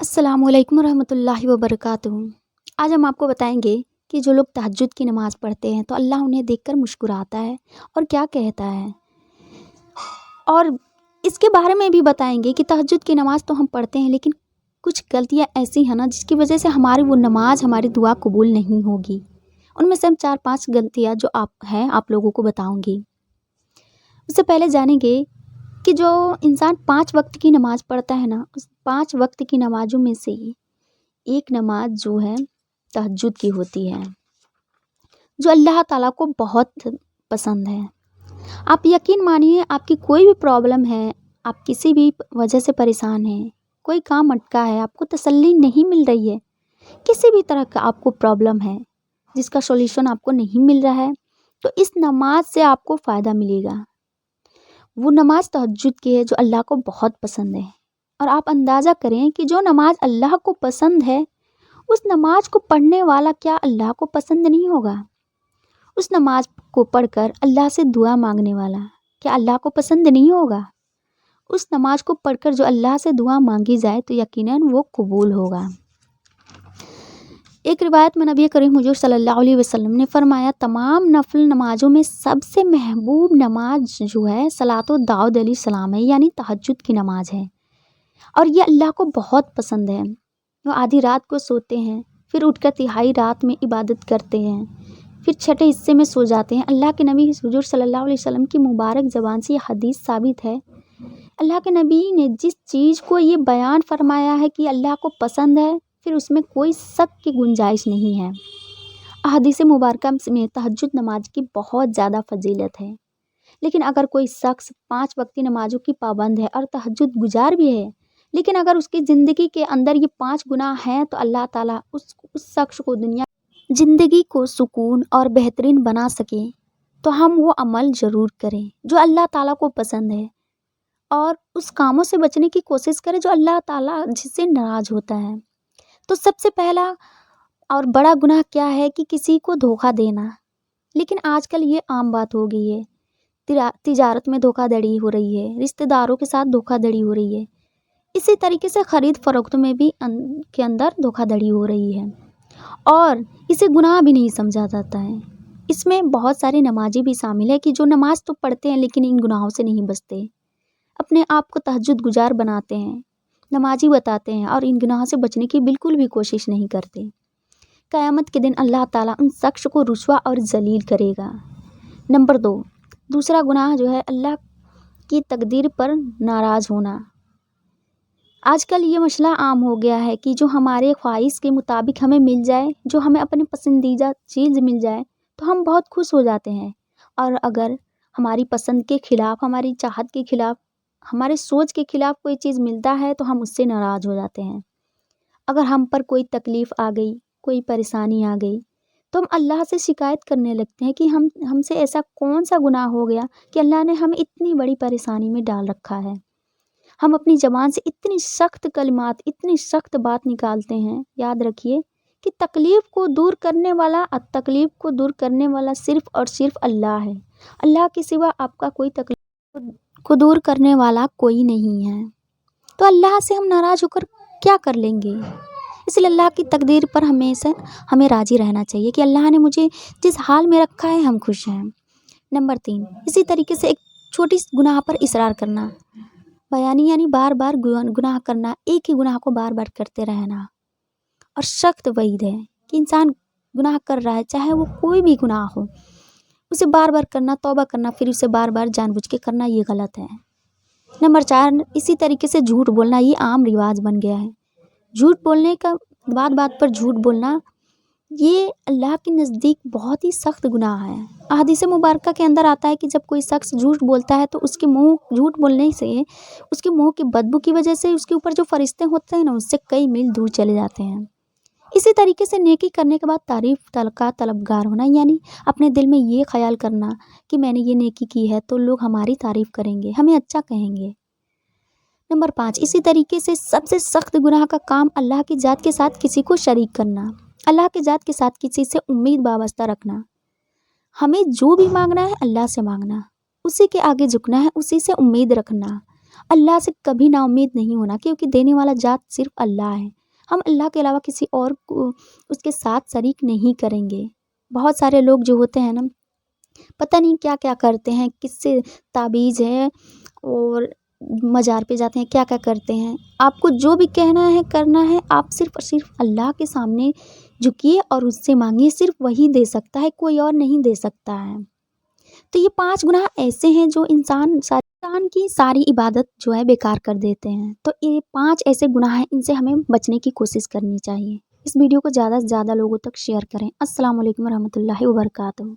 अस्सलाम वालेकुम रहमतुल्लाहि व बरकातुहू। आज हम आपको बताएंगे कि जो लोग तहज्जुद की नमाज़ पढ़ते हैं तो अल्लाह उन्हें देखकर मुस्कुराता है और क्या कहता है। और इसके बारे में भी बताएंगे कि तहज्जुद की नमाज़ तो हम पढ़ते हैं, लेकिन कुछ गलतियां ऐसी हैं ना जिसकी वजह से हमारी वो नमाज, हमारी दुआ कबूल नहीं होगी। उनमें से हम 4-5 गलतियां जो आप लोगों को बताऊंगी। उससे पहले जानेंगे कि जो इंसान 5 वक्त की नमाज़ पढ़ता है ना, उस 5 वक्त की नमाज़ों में से एक नमाज जो है तहज्जुद की होती है, जो अल्लाह ताला को बहुत पसंद है। आप यकीन मानिए, आपकी कोई भी प्रॉब्लम है, आप किसी भी वजह से परेशान हैं, कोई काम अटका है, आपको तसल्ली नहीं मिल रही है, किसी भी तरह का आपको प्रॉब्लम है जिसका सॉल्यूशन आपको नहीं मिल रहा है, तो इस नमाज से आपको फ़ायदा मिलेगा। वो नमाज तहज्जुद की है जो अल्लाह को बहुत पसंद है। और आप अंदाज़ा करें कि जो नमाज अल्लाह को पसंद है, उस नमाज को पढ़ने वाला क्या अल्लाह को पसंद नहीं होगा? उस नमाज को पढ़कर अल्लाह से दुआ मांगने वाला क्या अल्लाह को पसंद नहीं होगा? उस नमाज को पढ़कर जो अल्लाह से दुआ मांगी जाए तो यकीनन वो कबूल होगा। एक रिवायत में नबी करीम हुजूर सल्लल्लाहु अलैहि वसल्लम ने फरमाया, तमाम नफल नमाज़ों में सबसे महबूब नमाज जो है सलातो दाऊद अलैहिस्सलाम है, यानी तहज्जुद की नमाज है। और ये अल्लाह को बहुत पसंद है। वो आधी रात को सोते हैं, फिर उठकर तिहाई रात में इबादत करते हैं, फिर छठे हिस्से में सो जाते हैं। अल्लाह के नबी हुजूर सल्लल्लाहु अलैहि वसल्लम की मुबारक ज़बान से ये हदीस साबित है। अल्लाह के नबी ने जिस चीज़ को ये बयान फरमाया है कि अल्लाह को पसंद है, फिर उसमें कोई शक की गुंजाइश नहीं है। हदीस मुबारका में तहज्जुद नमाज की बहुत ज़्यादा फजीलत है। लेकिन अगर कोई शख्स 5 वक्ती नमाज़ों की पाबंद है और तहज्जुद गुजार भी है, लेकिन अगर उसकी ज़िंदगी के अंदर ये 5 गुनाह हैं, तो अल्लाह ताला उस शख्स को ज़िंदगी को सुकून और बेहतरीन बना सके तो हम वो अमल ज़रूर करें जो अल्लाह ताला को पसंद है, और उस कामों से बचने की कोशिश करें जो अल्लाह ताला जिससे नाराज़ होता है। तो सबसे पहला और बड़ा गुनाह क्या है कि किसी को धोखा देना। लेकिन आजकल ये आम बात हो गई है। तिजारत में धोखाधड़ी हो रही है, रिश्तेदारों के साथ धोखाधड़ी हो रही है, इसी तरीके से ख़रीद फरोख्त में भी के अंदर धोखाधड़ी हो रही है, और इसे गुनाह भी नहीं समझा जाता है। इसमें बहुत सारे नमाजी भी शामिल है कि जो नमाज तो पढ़ते हैं लेकिन इन गुनाहों से नहीं बचते, अपने आप को तहज्जुद गुजार बनाते हैं, नमाजी बताते हैं, और इन गुनाहों से बचने की बिल्कुल भी कोशिश नहीं करते। क़यामत के दिन अल्लाह ताला उन शख्स को रुस्वा और जलील करेगा। नंबर 2, दूसरा गुनाह जो है अल्लाह की तकदीर पर नाराज़ होना। आजकल ये मसला आम हो गया है कि जो हमारे ख्वाहिश के मुताबिक हमें मिल जाए, जो हमें अपनी पसंदीदा चीज़ मिल जाए तो हम बहुत खुश हो जाते हैं, और अगर हमारी पसंद के ख़िलाफ़, हमारी चाहत के ख़िलाफ़, हमारे सोच के ख़िलाफ़ कोई चीज़ मिलता है तो हम उससे नाराज़ हो जाते हैं। अगर हम पर कोई तकलीफ़ आ गई, कोई परेशानी आ गई, तो हम अल्लाह से शिकायत करने लगते हैं कि हमसे ऐसा कौन सा गुनाह हो गया कि अल्लाह ने हमें इतनी बड़ी परेशानी में डाल रखा है। हम अपनी ज़बान से इतनी सख्त कलिमात, इतनी सख्त बात निकालते हैं। याद रखिए कि तकलीफ़ को दूर करने वाला सिर्फ़ और सिर्फ़ अल्लाह है। अल्लाह के सिवा आपका कोई तकलीफ़ को दूर करने वाला कोई नहीं है। तो अल्लाह से हम नाराज़ होकर क्या कर लेंगे? इसलिए अल्लाह की तकदीर पर हमेशा हमें राज़ी रहना चाहिए कि अल्लाह ने मुझे जिस हाल में रखा है हम खुश हैं। नंबर 3, इसी तरीके से एक छोटी गुनाह पर इसरार करना, बयानी यानी बार बार गुनाह करना, एक ही गुनाह को बार बार करते रहना। और सख्त वईद है कि इंसान गुनाह कर रहा है, चाहे वो कोई भी गुनाह हो, उसे बार बार करना, तौबा करना, फिर उसे बार बार जानबूझ के करना, ये गलत है। नंबर 4, इसी तरीके से झूठ बोलना, ये आम रिवाज बन गया है। झूठ बोलने का, बात बात पर झूठ बोलना, ये अल्लाह के नज़दीक बहुत ही सख्त गुनाह है। हदीस मुबारका के अंदर आता है कि जब कोई शख्स झूठ बोलता है तो उसके मुंह झूठ बोलने से, उसके मुंह की बदबू की वजह से उसके ऊपर जो फरिश्ते होते हैं ना, उससे कई मील दूर चले जाते हैं। इसी तरीके से नेकी करने के बाद तारीफ़ का तलबगार होना, यानी अपने दिल में ये ख्याल करना कि मैंने ये नेकी की है तो लोग हमारी तारीफ़ करेंगे, हमें अच्छा कहेंगे। नंबर 5, इसी तरीके से सबसे सख्त गुनाह का काम अल्लाह की ज़ात के साथ किसी को शरीक करना, अल्लाह की ज़ात के साथ किसी से उम्मीद वाबस्ता रखना। हमें जो भी मांगना है अल्लाह से मांगना, उसी के आगे झुकना है, उसी से उम्मीद रखना। अल्लाह से कभी नाउम्मीद नहीं होना, क्योंकि देने वाला ज़ात सिर्फ अल्लाह है। हम अल्लाह के अलावा किसी और को उसके साथ शरीक नहीं करेंगे। बहुत सारे लोग जो होते हैं ना, पता नहीं क्या क्या करते हैं, किससे ताबीज़ है और मज़ार पे जाते हैं, क्या क्या करते हैं। आपको जो भी कहना है करना है, आप सिर्फ़ और सिर्फ़ अल्लाह के सामने झुकिए और उससे मांगिए, सिर्फ़ वही दे सकता है, कोई और नहीं दे सकता है। तो ये 5 गुनाह ऐसे हैं जो इंसान की सारी इबादत जो है बेकार कर देते हैं। तो ये 5 ऐसे गुनाह हैं, इनसे हमें बचने की कोशिश करनी चाहिए। इस वीडियो को ज़्यादा से ज़्यादा लोगों तक शेयर करें। अस्सलाम वालेकुम रहमतुल्लाहि व बरकातहू।